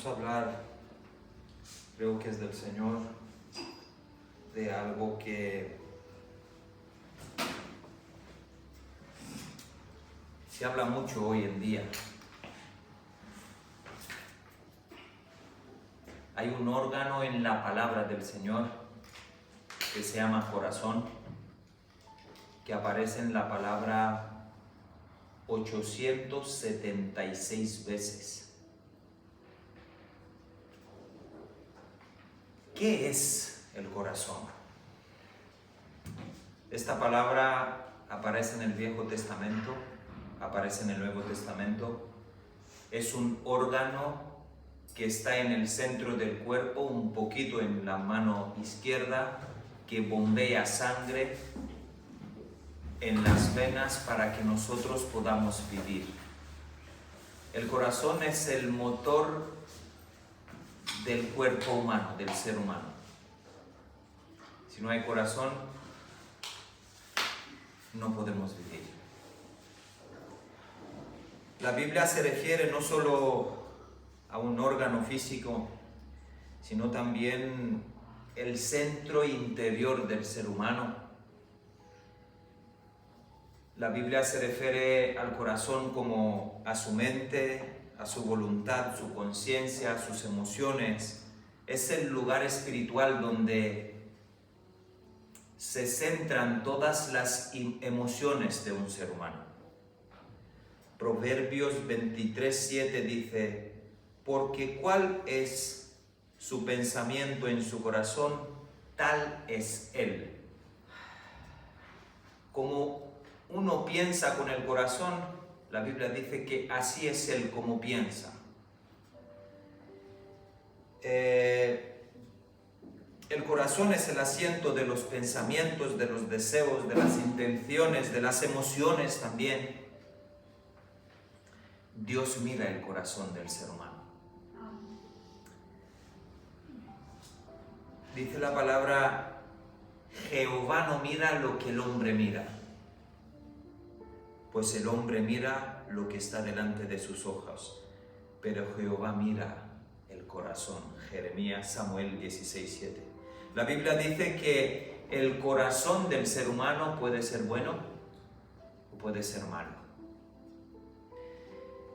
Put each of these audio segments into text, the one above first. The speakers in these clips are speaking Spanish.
Vamos a hablar, creo que es del Señor, de algo que se habla mucho hoy en día. Hay un órgano en la palabra del Señor que se llama corazón, que aparece en la palabra 876 veces. ¿Qué es el corazón? Esta palabra aparece en el Viejo Testamento, aparece en el Nuevo Testamento. Es un órgano que está en el centro del cuerpo, un poquito en la mano izquierda, que bombea sangre en las venas para que nosotros podamos vivir. El corazón es el motor del cuerpo humano, del ser humano. Si no hay corazón, no podemos vivir. La Biblia se refiere no solo a un órgano físico, sino también el centro interior del ser humano. La Biblia se refiere al corazón como a su mente, a su voluntad, su conciencia, sus emociones. Es el lugar espiritual donde se centran todas las emociones de un ser humano. Proverbios 23:7 dice: porque cuál es su pensamiento en su corazón, tal es él. Como uno piensa con el corazón, la Biblia dice que así es él como piensa. El corazón es el asiento de los pensamientos, de los deseos, de las intenciones, de las emociones también. Dios mira el corazón del ser humano. Dice la palabra: Jehová no mira lo que el hombre mira, pues el hombre mira lo que está delante de sus ojos, pero Jehová mira el corazón. Jeremías, Samuel 16:7. La Biblia dice que el corazón del ser humano puede ser bueno o puede ser malo.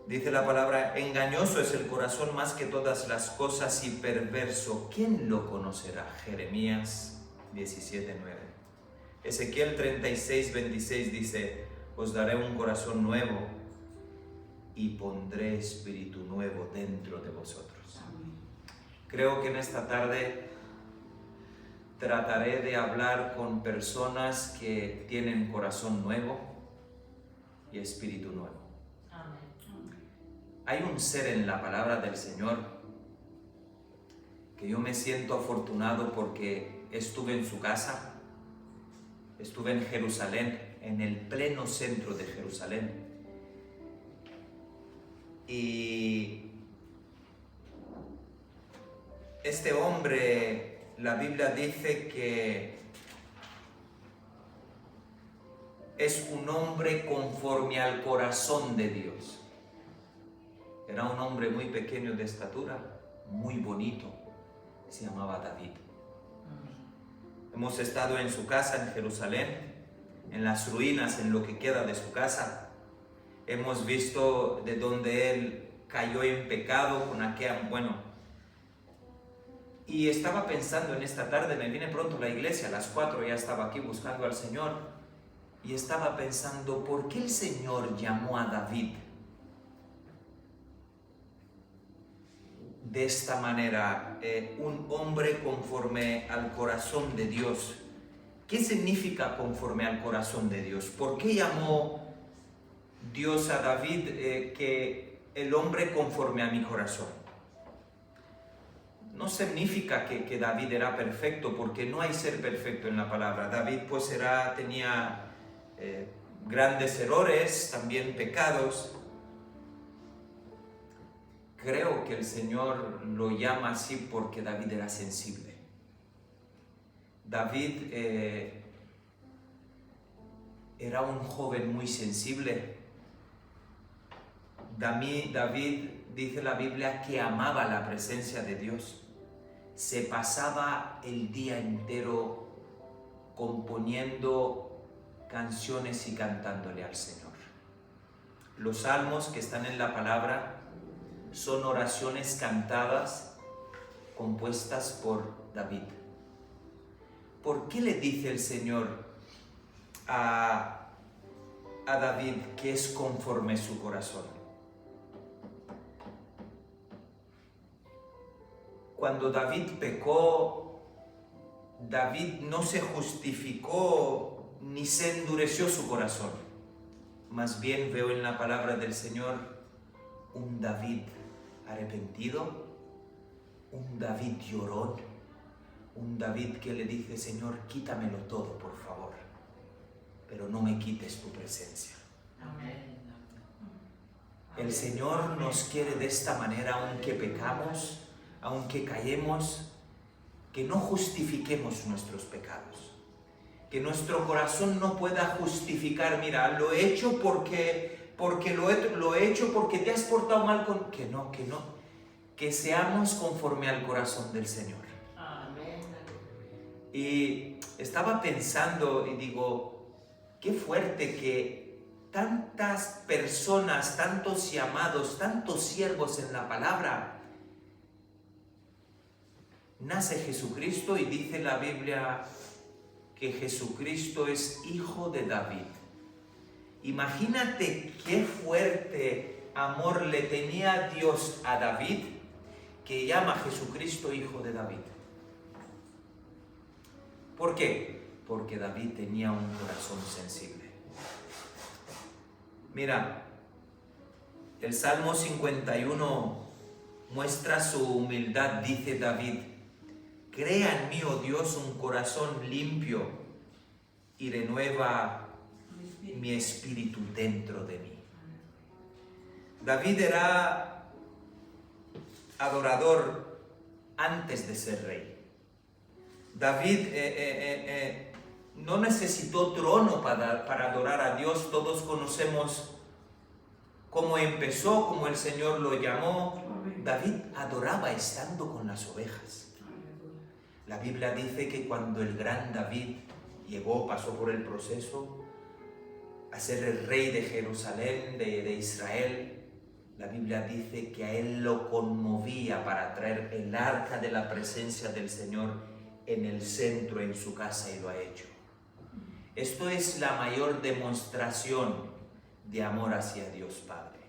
Dice la palabra: engañoso es el corazón más que todas las cosas y perverso, ¿quién lo conocerá? Jeremías 17:9. Ezequiel 36:26 dice: os daré un corazón nuevo y pondré espíritu nuevo dentro de vosotros. Creo que en esta tarde trataré de hablar con personas que tienen corazón nuevo y espíritu nuevo. Hay un ser en la palabra del Señor que yo me siento afortunado porque estuve en su casa, estuve en Jerusalén, en el pleno centro de Jerusalén. Y este hombre, la Biblia dice que es un hombre conforme al corazón de Dios. Era un hombre muy pequeño de estatura, muy bonito, se llamaba David. Hemos estado en su casa en Jerusalén, en las ruinas, en lo que queda de su casa. Hemos visto de donde él cayó en pecado con aquella, y estaba pensando en esta tarde, me vine pronto a la iglesia, a las 4 ya estaba aquí buscando al Señor, y estaba pensando, ¿por qué el Señor llamó a David de esta manera, un hombre conforme al corazón de Dios? ¿Qué significa conforme al corazón de Dios? ¿Por qué llamó Dios a David que el hombre conforme a mi corazón? No significa que David era perfecto, porque no hay ser perfecto en la palabra. David pues tenía grandes errores, también pecados. Creo que el Señor lo llama así porque David era sensible. David era un joven muy sensible. David dice la Biblia que amaba la presencia de Dios. Se pasaba el día entero componiendo canciones y cantándole al Señor. Los salmos que están en la palabra son oraciones cantadas, compuestas por David. ¿Por qué le dice el Señor a David que es conforme su corazón? Cuando David pecó, David no se justificó ni se endureció su corazón. Más bien veo en la palabra del Señor un David arrepentido, un David llorón, un David que le dice: Señor, quítamelo todo, por favor, pero no me quites tu presencia. Amén. El Señor nos quiere de esta manera, aunque pecamos, aunque caemos, que no justifiquemos nuestros pecados. Que nuestro corazón no pueda justificar: mira, lo he hecho porque lo he hecho porque te has portado mal con... Que no. Que seamos conforme al corazón del Señor. Amén. Y estaba pensando y digo, qué fuerte que tantas personas, tantos llamados, tantos siervos en la palabra. Nace Jesucristo y dice la Biblia que Jesucristo es hijo de David. Imagínate qué fuerte amor le tenía Dios a David, que llama a Jesucristo hijo de David. ¿Por qué? Porque David tenía un corazón sensible. Mira, el Salmo 51 muestra su humildad. Dice David: crea en mí, oh Dios, un corazón limpio y renueva mi espíritu dentro de mí. David era adorador antes de ser rey. David no necesitó trono para adorar a Dios. Todos conocemos cómo empezó, cómo el Señor lo llamó. David adoraba estando con las ovejas. La Biblia dice que cuando el gran David pasó por el proceso a ser el rey de Jerusalén, de Israel, la Biblia dice que a él lo conmovía para traer el arca de la presencia del Señor en el centro, en su casa, y lo ha hecho. Esto es la mayor demostración de amor hacia Dios Padre.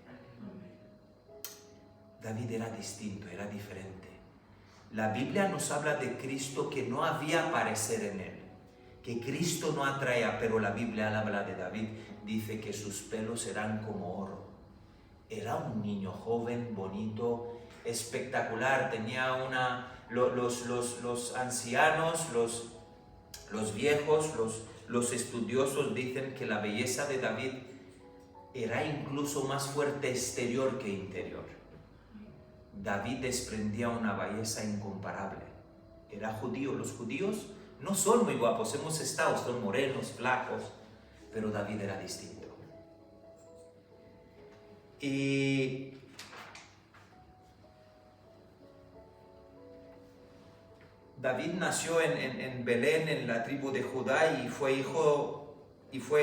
David era distinto, era diferente. La Biblia nos habla de Cristo, que no había parecer en él, que Cristo no atraía, pero la Biblia habla de David, dice que sus pelos eran como oro. Era un niño joven, bonito, espectacular. Tenía los ancianos, los viejos, los estudiosos dicen que la belleza de David era incluso más fuerte exterior que interior. David desprendía una belleza incomparable. Era judío. Los judíos no son muy guapos, hemos estado, son morenos, flacos, pero David era distinto. Y David nació en Belén, en la tribu de Judá, y fue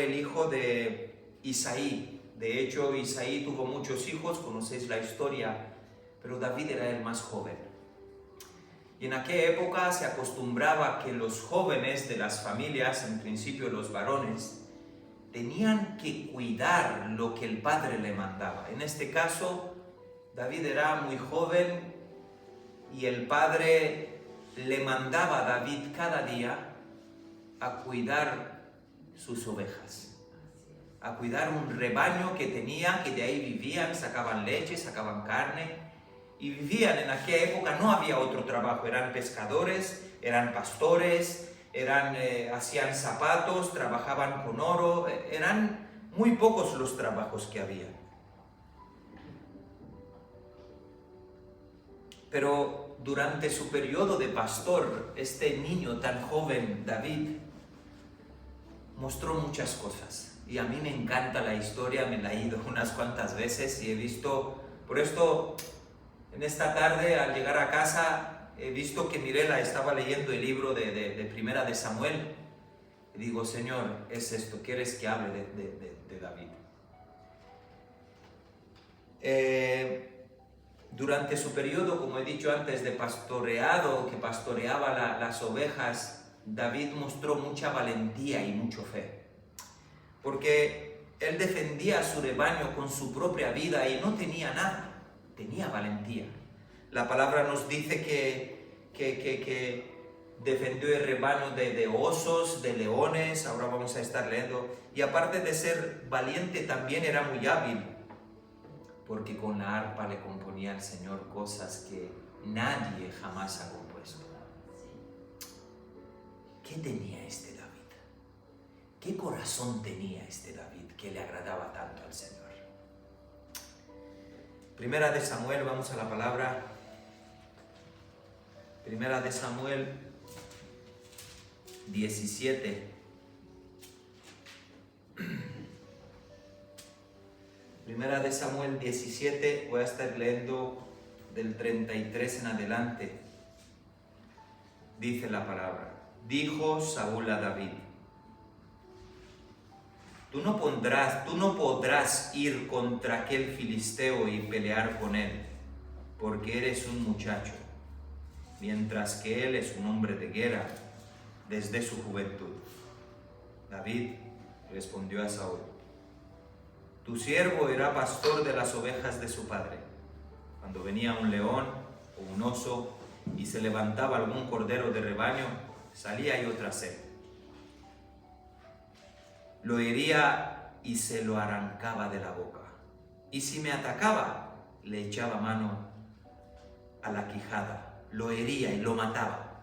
el hijo de Isaí. De hecho, Isaí tuvo muchos hijos, conocéis la historia, pero David era el más joven. Y en aquella época se acostumbraba que los jóvenes de las familias, en principio los varones, tenían que cuidar lo que el padre le mandaba. En este caso, David era muy joven y el padre le mandaba a David cada día a cuidar sus ovejas, a cuidar un rebaño que tenía, que de ahí vivían, sacaban leche, sacaban carne y vivían. En aquella época no había otro trabajo, eran pescadores, eran pastores, hacían zapatos, trabajaban con oro, eran muy pocos los trabajos que había. Pero durante su periodo de pastor, este niño tan joven, David, mostró muchas cosas. Y a mí me encanta la historia, me la he ido unas cuantas veces y he visto, por esto En esta tarde, al llegar a casa, he visto que Mirela estaba leyendo el libro de Primera de Samuel. Y digo, Señor, es esto, ¿quieres que hable de David? Durante su periodo, como he dicho antes, de pastoreado, que pastoreaba las ovejas, David mostró mucha valentía y mucha fe. Porque él defendía a su rebaño con su propia vida y no tenía nada, tenía valentía. La palabra nos dice que defendió el rebaño de osos, de leones, ahora vamos a estar leyendo. Y aparte de ser valiente, también era muy hábil, porque con la arpa le componía al Señor cosas que nadie jamás ha compuesto. ¿Qué tenía este David? ¿Qué corazón tenía este David que le agradaba tanto al Señor? Primera de Samuel, vamos a la palabra. Primera de Samuel 17. Primera de Samuel 17, voy a estar leyendo del 33 en adelante. Dice la palabra: dijo Saúl a David: tú no podrás ir contra aquel filisteo y pelear con él, porque eres un muchacho, mientras que él es un hombre de guerra desde su juventud. David respondió a Saúl: tu siervo era pastor de las ovejas de su padre. Cuando venía un león o un oso y se levantaba algún cordero de rebaño, salía yo tras él. Lo hería y se lo arrancaba de la boca. Y si me atacaba, le echaba mano a la quijada, lo hería y lo mataba.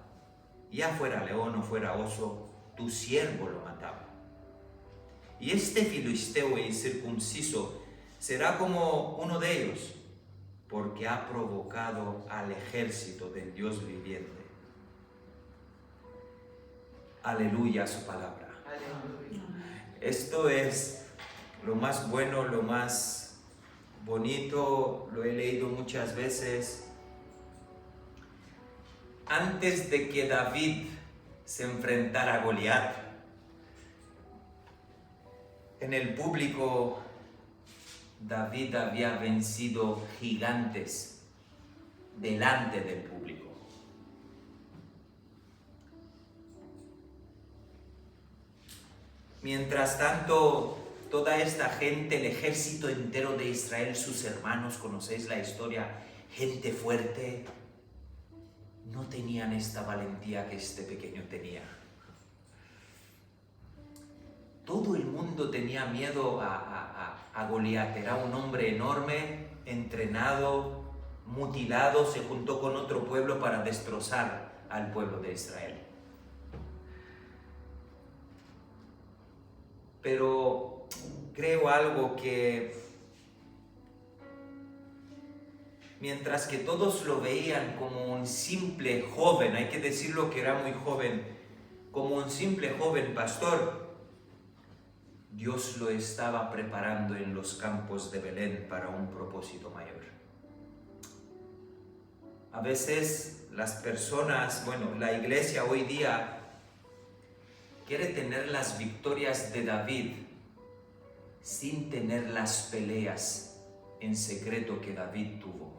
Ya fuera león o fuera oso, tu siervo lo mataba. Y este filisteo incircunciso será como uno de ellos, porque ha provocado al ejército del Dios viviente. Aleluya a su palabra. Aleluya. Esto es lo más bueno, lo más bonito, lo he leído muchas veces. Antes de que David se enfrentara a Goliat, en el público, David había vencido gigantes delante del público. Mientras tanto, toda esta gente, el ejército entero de Israel, sus hermanos, conocéis la historia, gente fuerte, no tenían esta valentía que este pequeño tenía. Todo el mundo tenía miedo a Goliat. Era un hombre enorme, entrenado, mutilado, se juntó con otro pueblo para destrozar al pueblo de Israel. Pero creo algo, que mientras que todos lo veían como un simple joven, hay que decirlo que era muy joven, como un simple joven pastor, Dios lo estaba preparando en los campos de Belén para un propósito mayor. A veces las personas, la iglesia hoy día quiere tener las victorias de David sin tener las peleas en secreto que David tuvo.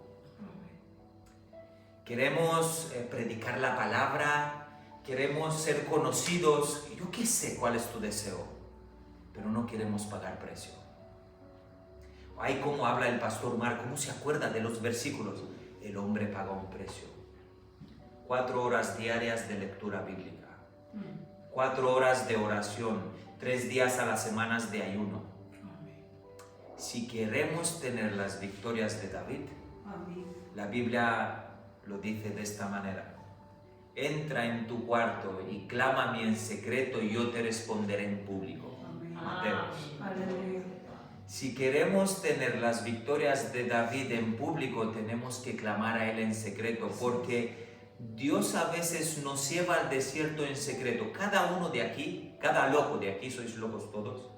Queremos predicar la palabra, queremos ser conocidos, yo qué sé cuál es tu deseo, pero no queremos pagar precio. Ay, cómo habla el pastor Mar, cómo se acuerda de los versículos. El hombre paga un precio. 4 horas diarias de lectura bíblica, 4 horas de oración, 3 días a las semanas de ayuno. Si queremos tener las victorias de David, la Biblia lo dice de esta manera: entra en tu cuarto y clámame en secreto y yo te responderé en público. Mateos. Si queremos tener las victorias de David en público, tenemos que clamar a él en secreto, porque Dios a veces nos lleva al desierto en secreto. Cada uno de aquí, cada loco de aquí, sois locos todos.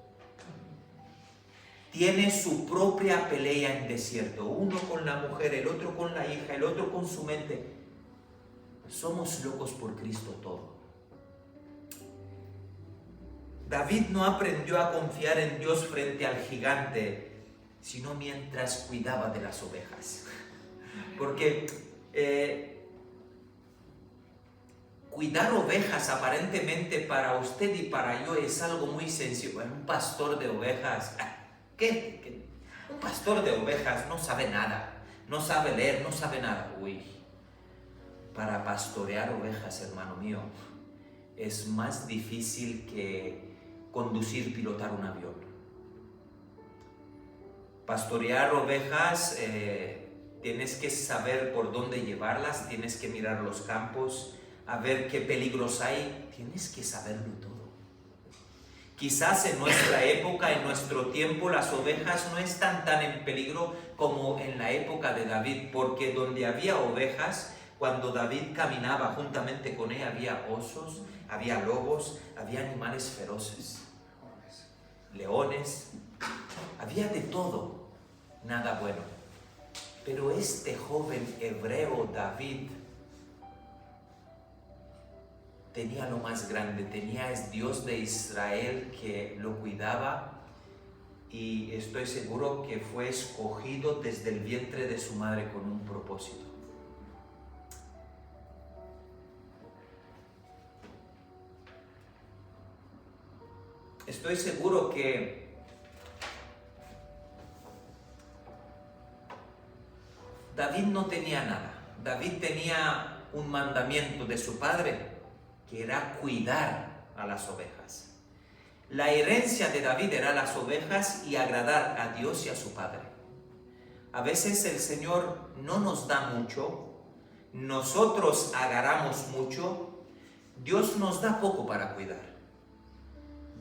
tiene su propia pelea en desierto, uno con la mujer, el otro con la hija, el otro con su mente. Somos locos por Cristo todo. David no aprendió a confiar en Dios frente al gigante, sino mientras cuidaba de las ovejas. Porque cuidar ovejas aparentemente para usted y para yo es algo muy sencillo. Un pastor de ovejas, ¿qué? Un pastor de ovejas no sabe nada, no sabe leer, no sabe nada. Uy, para pastorear ovejas, hermano mío, es más difícil que conducir, pilotar un avión. Pastorear ovejas, tienes que saber por dónde llevarlas, tienes que mirar los campos, a ver qué peligros hay, tienes que saberlo todo. Quizás en nuestra época, en nuestro tiempo, las ovejas no están tan en peligro como en la época de David, porque donde había ovejas, cuando David caminaba juntamente con él, había osos, había lobos, había animales feroces, leones, había de todo, nada bueno. Pero este joven hebreo David tenía lo más grande, tenía el Dios de Israel que lo cuidaba, y estoy seguro que fue escogido desde el vientre de su madre con un propósito. Estoy seguro que David no tenía nada. David tenía un mandamiento de su padre, que era cuidar a las ovejas. La herencia de David era las ovejas y agradar a Dios y a su padre. A veces el Señor no nos da mucho, nosotros agarramos mucho, Dios nos da poco para cuidar.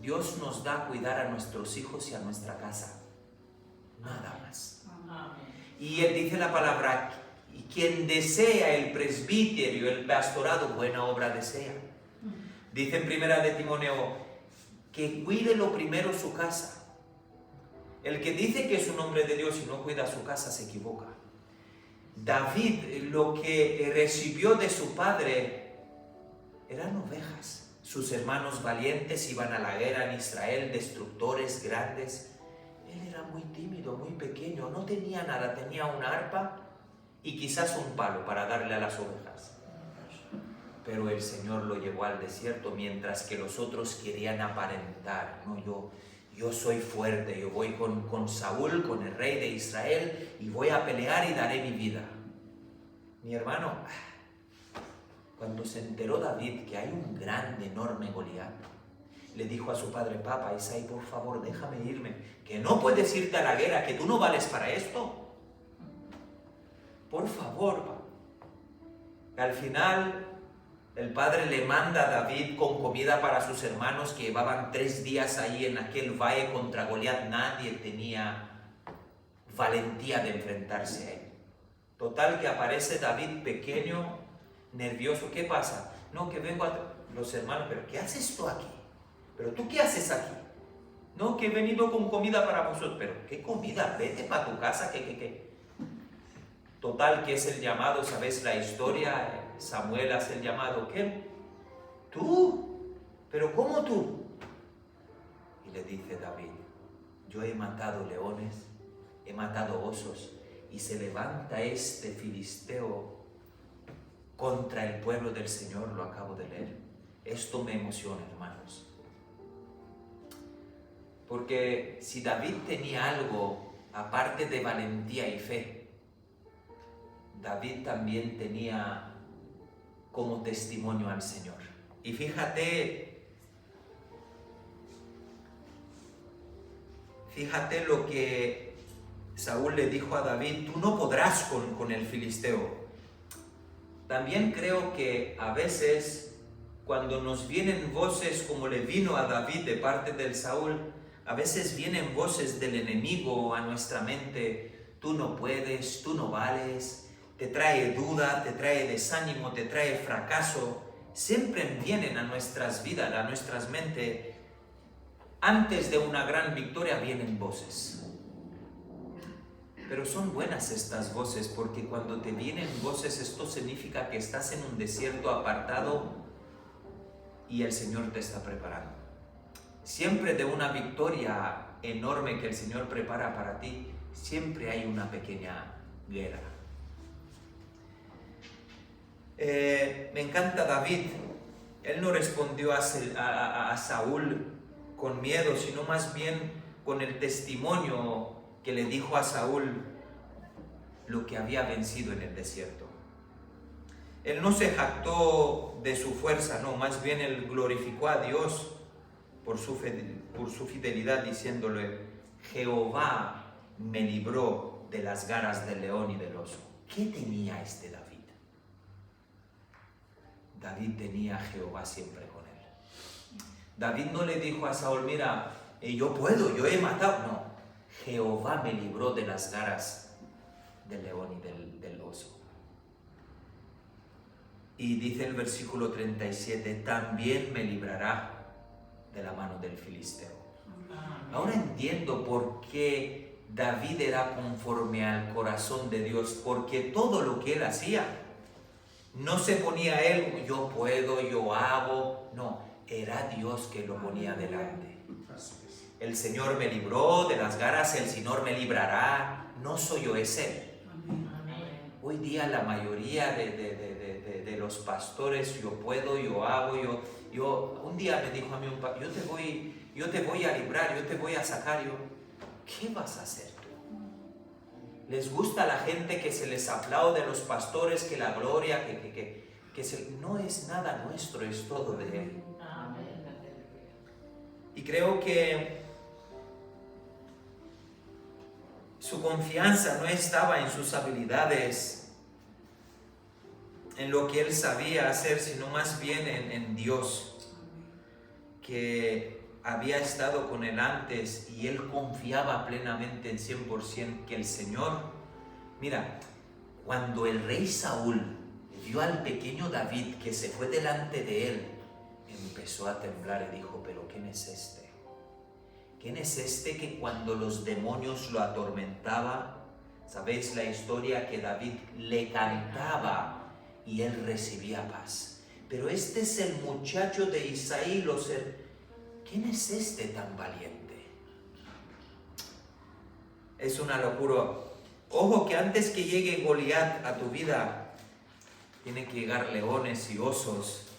Dios nos da a cuidar a nuestros hijos y a nuestra casa, nada más. Y Él dice la palabra, y quien desea el presbiterio, el pastorado, buena obra desea. Dice en Primera de Timoteo, que cuide lo primero su casa. El que dice que es un hombre de Dios y no cuida su casa se equivoca. David, lo que recibió de su padre eran ovejas. Sus hermanos valientes iban a la guerra en Israel, destructores grandes. Él era muy tímido, muy pequeño, no tenía nada, tenía una arpa y quizás un palo para darle a las ovejas. Pero el Señor lo llevó al desierto, mientras que los otros querían aparentar. No, yo soy fuerte, yo voy con Saúl, con el rey de Israel, y voy a pelear y daré mi vida. Mi hermano, cuando se enteró David que hay un grande, enorme Goliat, le dijo a su padre, papá, Isaí, por favor, déjame irme, que no puedes irte a la guerra, que tú no vales para esto. Por favor, papá. Al final, el padre le manda a David con comida para sus hermanos que llevaban 3 días ahí en aquel valle contra Goliat. Nadie tenía valentía de enfrentarse a él. Total que aparece David pequeño, nervioso. ¿Qué pasa? No, que vengo a... Los hermanos, ¿pero qué haces tú aquí? ¿Pero tú qué haces aquí? No, que he venido con comida para vosotros. ¿Pero qué comida? Vete para tu casa, ¿qué? Total que es el llamado, ¿sabes la historia? Samuel hace el llamado. ¿Qué? ¿Tú? ¿Pero cómo tú? Y le dice David, yo he matado leones, he matado osos, y se levanta este filisteo contra el pueblo del Señor, lo acabo de leer. Esto me emociona, hermanos. Porque si David tenía algo aparte de valentía y fe, David también tenía como testimonio al Señor. Y fíjate lo que Saúl le dijo a David, tú no podrás con el filisteo. También creo que a veces cuando nos vienen voces como le vino a David de parte del Saúl, a veces vienen voces del enemigo a nuestra mente, tú no puedes, tú no vales, te trae duda, te trae desánimo, te trae fracaso. Siempre vienen a nuestras vidas, a nuestras mentes. Antes de una gran victoria vienen voces. Pero son buenas estas voces, porque cuando te vienen voces, esto significa que estás en un desierto apartado y el Señor te está preparando. Siempre de una victoria enorme que el Señor prepara para ti, siempre hay una pequeña guerra. Me encanta David. Él no respondió a Saúl con miedo, sino más bien con el testimonio que le dijo a Saúl lo que había vencido en el desierto. Él no se jactó de su fuerza, no, más bien él glorificó a Dios por su fidelidad, diciéndole: Jehová me libró de las garras del león y del oso. ¿Qué tenía este David? David tenía a Jehová siempre con él. David no le dijo a Saúl: mira, yo puedo, yo he matado. No, Jehová me libró de las garras del león y del oso. Y dice el versículo 37, también me librará de la mano del filisteo. Ahora entiendo por qué David era conforme al corazón de Dios, porque todo lo que él hacía, no se ponía él, yo puedo, yo hago, no, era Dios que lo ponía delante. El Señor me libró de las garras, el Señor me librará, no soy yo, es Él. Hoy día la mayoría de los pastores, yo puedo, yo hago, un día me dijo a mí un pastor, yo te voy a librar, yo te voy a sacar. ¿Qué vas a hacer tú? Les gusta a la gente que se les aplaude a los pastores, que la gloria, no es nada nuestro, es todo de Él. Y creo que su confianza no estaba en sus habilidades, en lo que él sabía hacer, sino más bien en Dios, que había estado con él antes, y él confiaba plenamente en 100% que el Señor. Mira, cuando el rey Saúl vio al pequeño David que se fue delante de él, empezó a temblar y dijo: ¿pero quién es este? ¿Quién es este que cuando los demonios lo atormentaban, sabéis la historia, que David le cantaba y él recibía paz? Pero este es el muchacho de Isaí, ¿quién es este tan valiente? Es una locura. Ojo, que antes que llegue Goliat a tu vida, tiene que llegar leones y osos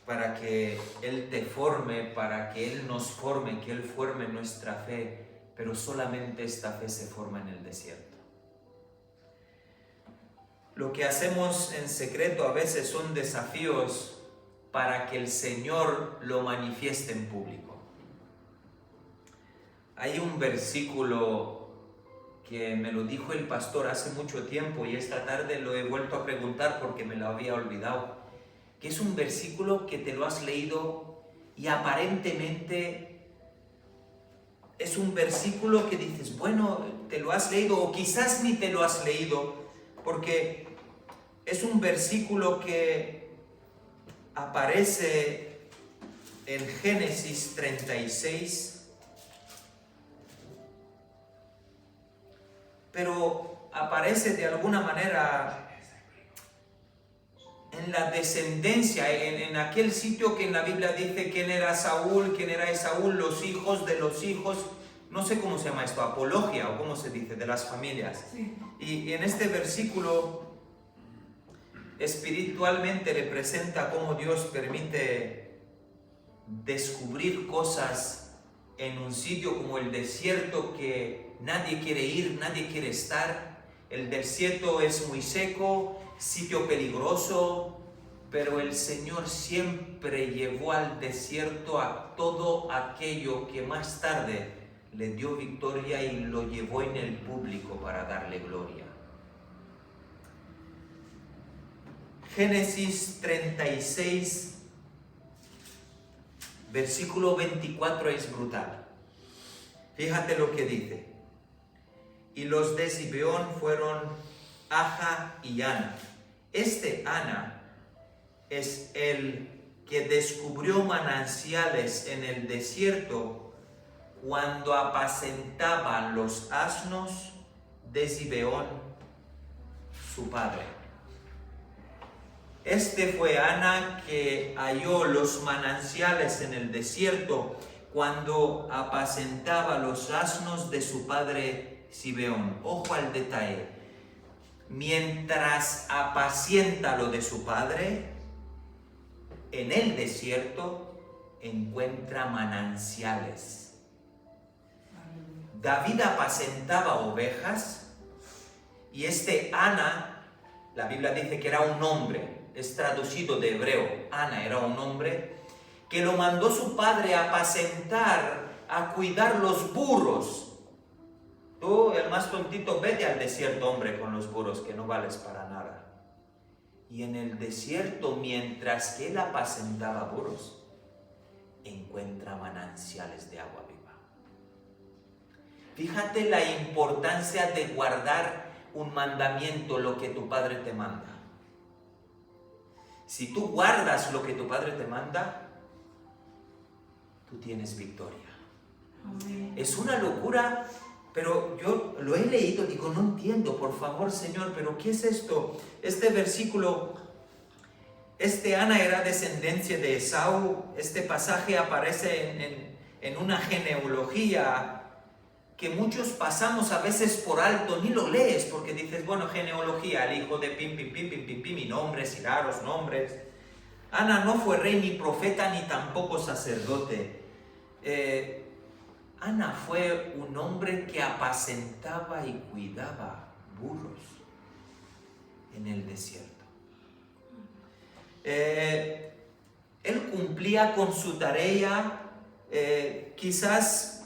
para que Él te forme, para que Él nos forme, que Él forme nuestra fe. Pero solamente esta fe se forma en el desierto. Lo que hacemos en secreto a veces son desafíos para que el Señor lo manifieste en público. Hay un versículo que me lo dijo el pastor hace mucho tiempo, y esta tarde lo he vuelto a preguntar porque me lo había olvidado, que es un versículo que te lo has leído y aparentemente es un versículo que dices, bueno, te lo has leído, o quizás ni te lo has leído, porque es un versículo que aparece en Génesis 36, pero aparece de alguna manera en la descendencia, en aquel sitio que en la Biblia dice quién era Saúl, quién era Esaú, los hijos de los hijos, no sé cómo se llama esto, apología o cómo se dice, de las familias. Sí. Y en este versículo espiritualmente representa cómo Dios permite descubrir cosas en un sitio como el desierto, que nadie quiere ir, nadie quiere estar. El desierto es muy seco, sitio peligroso, pero el Señor siempre llevó al desierto a todo aquello que más tarde le dio victoria y lo llevó en el público para darle gloria. Génesis 36, versículo 24 es brutal. Fíjate lo que dice. Y los de Zibeón fueron Aja y Ana. Este Ana es el que descubrió mananciales en el desierto cuando apacentaban los asnos de Zibeón, su padre. Este fue Ana que halló los mananciales en el desierto cuando apacentaba los asnos de su padre Zibeón. Ojo al detalle. Mientras apacienta lo de su padre, en el desierto encuentra mananciales. David apacentaba ovejas y Ana, la Biblia dice que era un hombre, es traducido de hebreo, Ana era un hombre, que lo mandó su padre a apacentar, a cuidar los burros. Tú, el más tontito, vete al desierto, hombre, con los burros, que no vales para nada. Y en el desierto, mientras que él apacentaba burros, encuentra mananciales de agua viva. Fíjate la importancia de guardar un mandamiento, lo que tu padre te manda. Si tú guardas lo que tu padre te manda, tú tienes victoria. Amén. Es una locura, pero yo lo he leído, digo, no entiendo, por favor, Señor, pero ¿qué es esto? Este versículo, Ana era descendencia de Esaú. Este pasaje aparece en una genealogía que muchos pasamos a veces por alto, ni lo lees, porque dices, bueno, genealogía, el hijo de pim, pim, pim, pim, pim, pim, y nombres, y raros nombres. Ana no fue rey, ni profeta, ni tampoco sacerdote. Ana fue un hombre que apacentaba y cuidaba burros en el desierto. Él cumplía con su tarea, quizás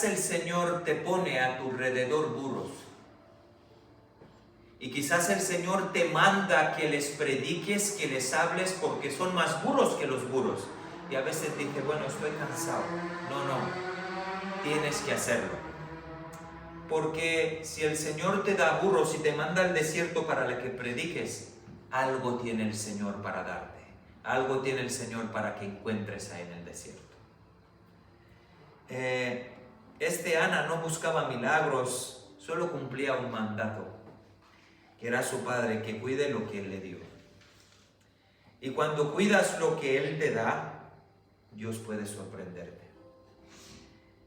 el Señor te pone a tu alrededor burros. Y quizás el Señor te manda que les prediques, que les hables, porque son más burros que los burros. Y a veces dices, bueno, estoy cansado. No, tienes que hacerlo. Porque si el Señor te da burros y te manda al desierto para que prediques, algo tiene el Señor para darte. Algo tiene el Señor para que encuentres ahí en el desierto. Ana no buscaba milagros, solo cumplía un mandato, que era su padre, que cuide lo que él le dio. Y cuando cuidas lo que él te da, Dios puede sorprenderte.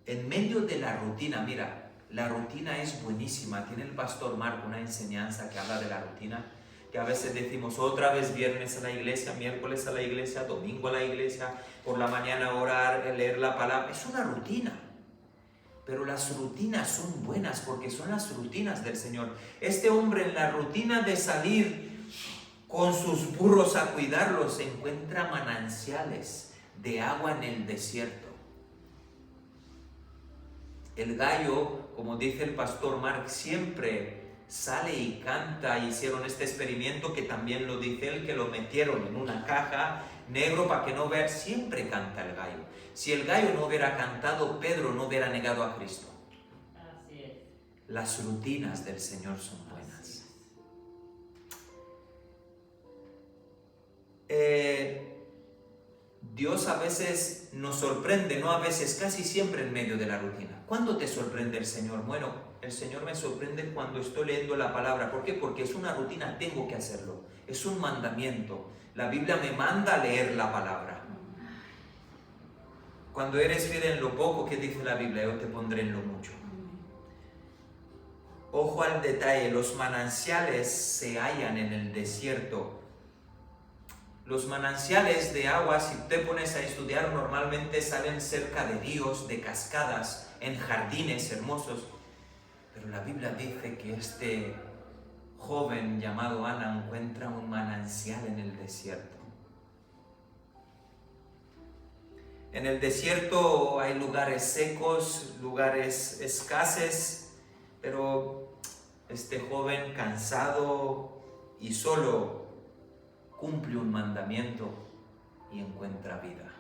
En medio de la rutina, mira, la rutina es buenísima. Tiene el pastor Marco una enseñanza que habla de la rutina, que a veces decimos otra vez viernes a la iglesia, miércoles a la iglesia, domingo a la iglesia, por la mañana orar, leer la palabra. Es una rutina. Pero las rutinas son buenas porque son las rutinas del Señor. Este hombre en la rutina de salir con sus burros a cuidarlos encuentra mananciales de agua en el desierto. El gallo, como dice el pastor Mark, siempre sale y canta. Hicieron este experimento que también lo dice él, que lo metieron en una caja negro para que no vea. Siempre canta el gallo. Si el gallo no hubiera cantado, Pedro no hubiera negado a Cristo. Así es. Las rutinas del Señor son buenas. Dios a veces nos sorprende, no a veces, casi siempre en medio de la rutina. ¿Cuándo te sorprende el Señor? Bueno, el Señor me sorprende cuando estoy leyendo la palabra. ¿Por qué? Porque es una rutina, tengo que hacerlo. Es un mandamiento. La Biblia me manda a leer la palabra. Cuando eres fiel en lo poco, ¿qué dice la Biblia? Yo te pondré en lo mucho. Ojo al detalle, los mananciales se hallan en el desierto. Los mananciales de agua, si te pones a estudiar, normalmente salen cerca de ríos, de cascadas, en jardines hermosos. Pero la Biblia dice que este joven llamado Ana encuentra un manancial en el desierto. En el desierto hay lugares secos, lugares escasos, pero este joven cansado y solo cumple un mandamiento y encuentra vida.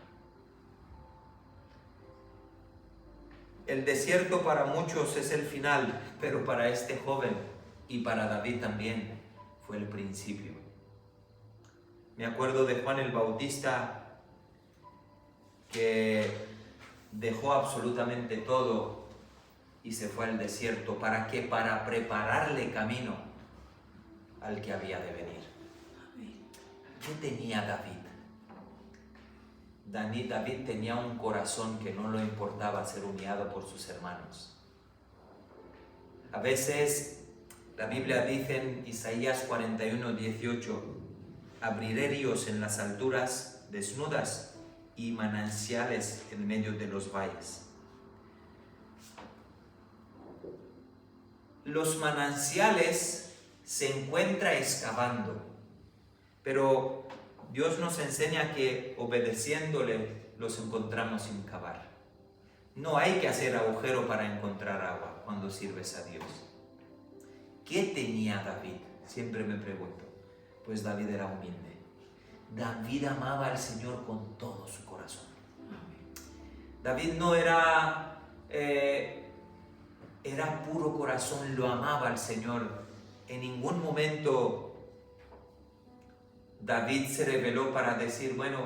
El desierto para muchos es el final, pero para este joven y para David también fue el principio. Me acuerdo de Juan el Bautista, que dejó absolutamente todo y se fue al desierto. ¿Para qué? Para prepararle camino al que había de venir. ¿Qué tenía David? David tenía un corazón que no le importaba ser humillado por sus hermanos. A veces la Biblia dice en Isaías 41:18, abriré ríos en las alturas desnudas y manantiales en medio de los valles. Los manantiales se encuentra excavando, pero Dios nos enseña que obedeciéndole los encontramos sin cavar. No hay que hacer agujero para encontrar agua cuando sirves a Dios. ¿Qué tenía David? Siempre me pregunto. Pues David era humilde. David amaba al Señor con todo su corazón. David no era puro corazón, lo amaba al Señor. En ningún momento David se rebeló para decir, bueno,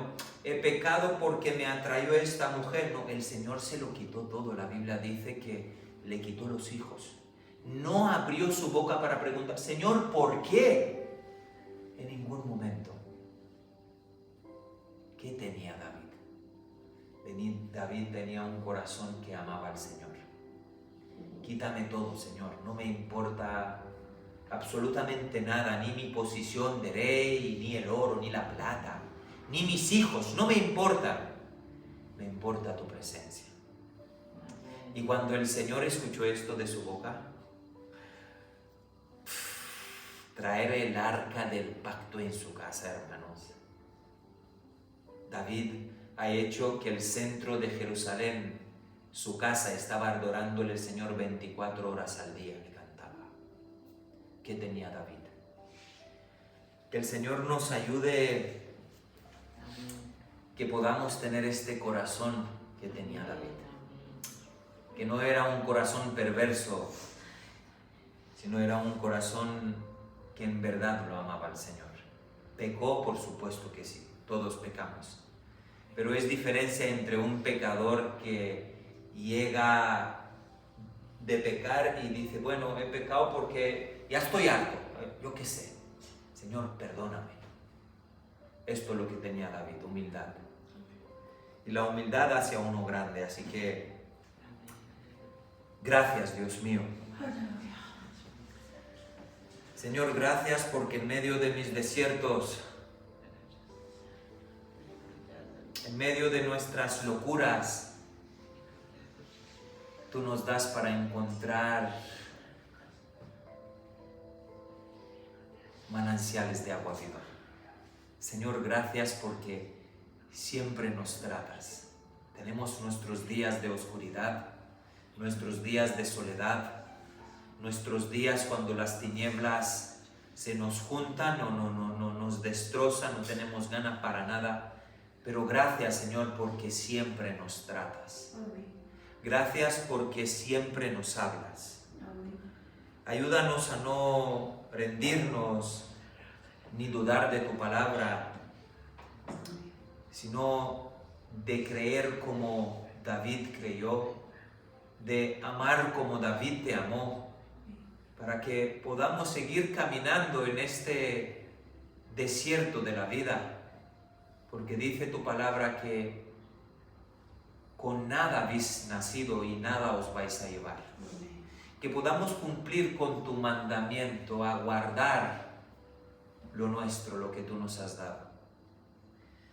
he pecado porque me atrayó esta mujer. No, el Señor se lo quitó todo. La Biblia dice que le quitó los hijos. No abrió su boca para preguntar, Señor, ¿por qué? En ningún momento. ¿Qué tenía David? David tenía un corazón que amaba al Señor. Quítame todo, Señor. No me importa absolutamente nada, ni mi posición de rey, ni el oro, ni la plata, ni mis hijos. No me importa. Me importa tu presencia. Y cuando el Señor escuchó esto de su boca, traer el arca del pacto en su casa, hermanos. David ha hecho que el centro de Jerusalén, su casa, estaba adorándole al Señor 24 horas al día que cantaba. ¿Qué tenía David? Que el Señor nos ayude, que podamos tener este corazón que tenía David. Que no era un corazón perverso, sino era un corazón que en verdad lo amaba al Señor. Pecó, por supuesto que sí, todos pecamos. Pero es diferencia entre un pecador que llega de pecar y dice, bueno, he pecado porque ya estoy harto, yo qué sé. Señor, perdóname. Esto es lo que tenía David, humildad. Y la humildad hace a uno grande, así que gracias, Dios mío. Señor, gracias porque en medio de mis desiertos, en medio de nuestras locuras, tú nos das para encontrar mananciales de agua viva. Señor, gracias porque siempre nos tratas. Tenemos nuestros días de oscuridad, nuestros días de soledad, nuestros días cuando las tinieblas se nos juntan o nos destrozan, no tenemos ganas para nada. Pero gracias, Señor, porque siempre nos tratas. Gracias porque siempre nos hablas. Ayúdanos a no rendirnos ni dudar de tu palabra, sino de creer como David creyó, de amar como David te amó, para que podamos seguir caminando en este desierto de la vida. Porque dice tu palabra que con nada habéis nacido y nada os vais a llevar. Que podamos cumplir con tu mandamiento, a guardar lo nuestro, lo que tú nos has dado.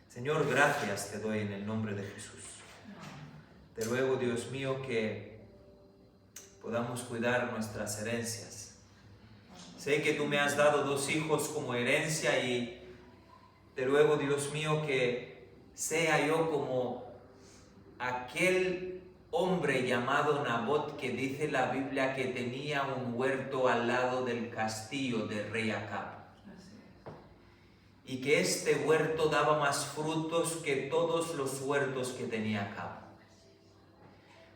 Señor, gracias te doy en el nombre de Jesús. Te ruego, Dios mío, que podamos cuidar nuestras herencias. Sé que tú me has dado 2 hijos como herencia y te ruego, Dios mío, que sea yo como aquel hombre llamado Nabot que dice la Biblia que tenía un huerto al lado del castillo del rey Acab. Y que este huerto daba más frutos que todos los huertos que tenía Acab.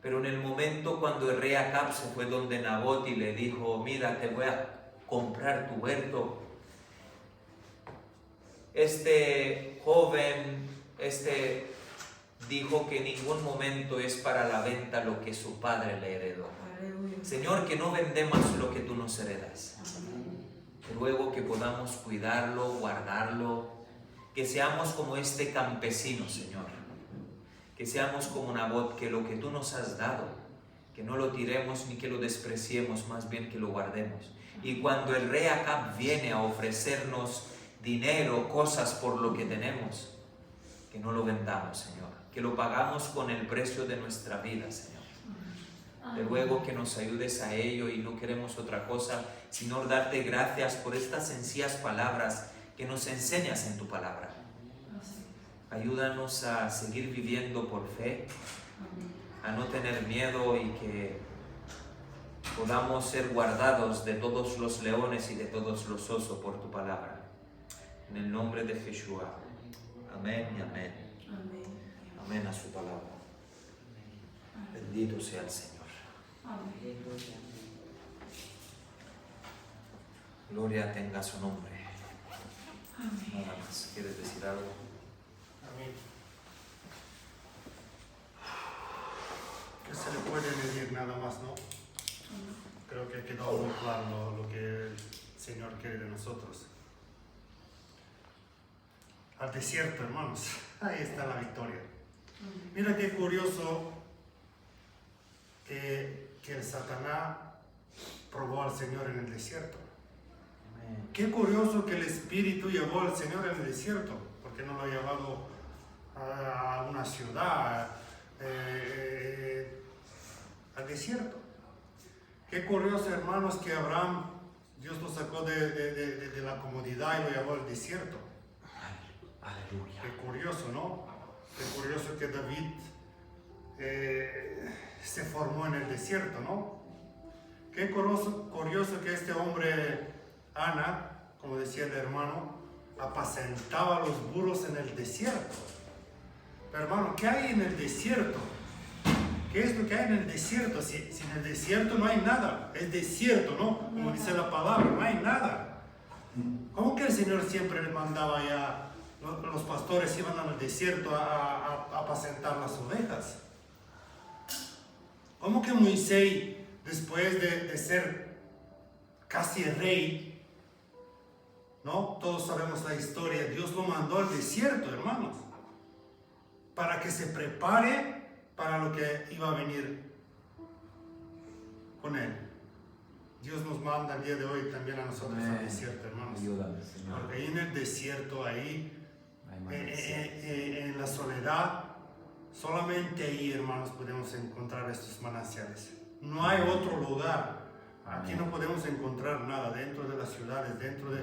Pero en el momento cuando el rey Acab se fue donde Nabot y le dijo, mira, te voy a comprar tu huerto, este joven, este dijo que en ningún momento es para la venta lo que su padre le heredó. Señor, que no vendemos lo que tú nos heredas. Te ruego que podamos cuidarlo, guardarlo, que seamos como este campesino, Señor. Que seamos como Nabot, que lo que tú nos has dado, que no lo tiremos ni que lo despreciemos, más bien que lo guardemos. Y cuando el rey Acab viene a ofrecernos dinero, cosas por lo que tenemos, que no lo vendamos, Señor, que lo pagamos con el precio de nuestra vida, Señor. Te ruego que nos ayudes a ello y no queremos otra cosa, sino darte gracias por estas sencillas palabras que nos enseñas en tu palabra. Ayúdanos a seguir viviendo por fe, a no tener miedo y que podamos ser guardados de todos los leones y de todos los osos por tu palabra. En el nombre de Jesús. Amén y amén. Amén a su palabra. Bendito sea el Señor. Gloria tenga su nombre. Nada más. ¿Quieres decir algo? Amén. ¿Qué se le puede decir nada más, no? Creo que ha quedado muy claro lo que el Señor quiere de nosotros. Al desierto, hermanos, ahí está la victoria. Mira qué curioso que el Satanás probó al Señor en el desierto. Qué curioso que el Espíritu llevó al Señor en el desierto, porque no lo ha llevado a una ciudad, al desierto. Qué curioso, hermanos, que Abraham, Dios lo sacó de la comodidad y lo llevó al desierto. Aleluya. Qué curioso, ¿no? Qué curioso que David se formó en el desierto, ¿no? Qué curioso que este hombre, Ana, como decía el hermano, apacentaba a los burros en el desierto. Pero hermano, ¿qué hay en el desierto? ¿Qué es lo que hay en el desierto? Si en el desierto no hay nada, es desierto, ¿no? Como dice la palabra, no hay nada. ¿Cómo que el Señor siempre le mandaba ya? Los pastores iban al desierto a apacentar las ovejas. ¿Cómo que Moisés, después de ser casi rey, ¿no? Todos sabemos la historia, Dios lo mandó al desierto, hermanos, para que se prepare para lo que iba a venir con él. Dios nos manda el día de hoy también a nosotros al desierto, hermanos. Ayúdame, Señor. Porque ahí en el desierto, ahí en la soledad, solamente ahí, hermanos, podemos encontrar estos manantiales. No hay otro lugar. Aquí no podemos encontrar nada dentro de las ciudades, dentro de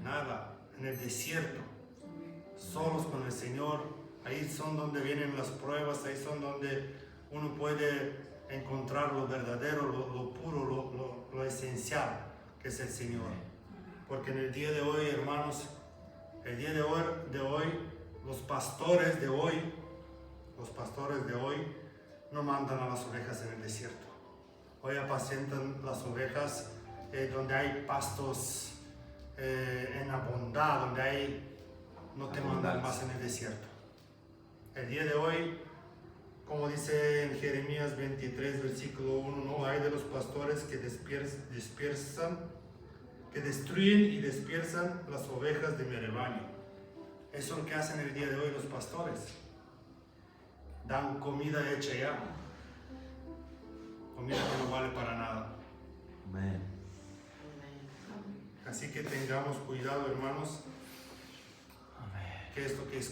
nada, en el desierto, solos con el Señor. Ahí son donde vienen las pruebas, ahí son donde uno puede encontrar lo verdadero, lo puro, lo esencial, que es el Señor. Porque en el día de hoy, hermanos, el día de hoy, los pastores de hoy no mandan a las ovejas en el desierto. Hoy apacentan las ovejas donde hay pastos en abundad, donde no te mandan más en el desierto. El día de hoy, como dice en Jeremías 23, versículo 1, no hay de los pastores que destruyen y dispersan las ovejas de mi rebaño. Eso es lo que hacen el día de hoy los pastores. Dan comida hecha ya. Comida que no vale para nada. Amén. Así que tengamos cuidado, hermanos. Amén. Que esto que es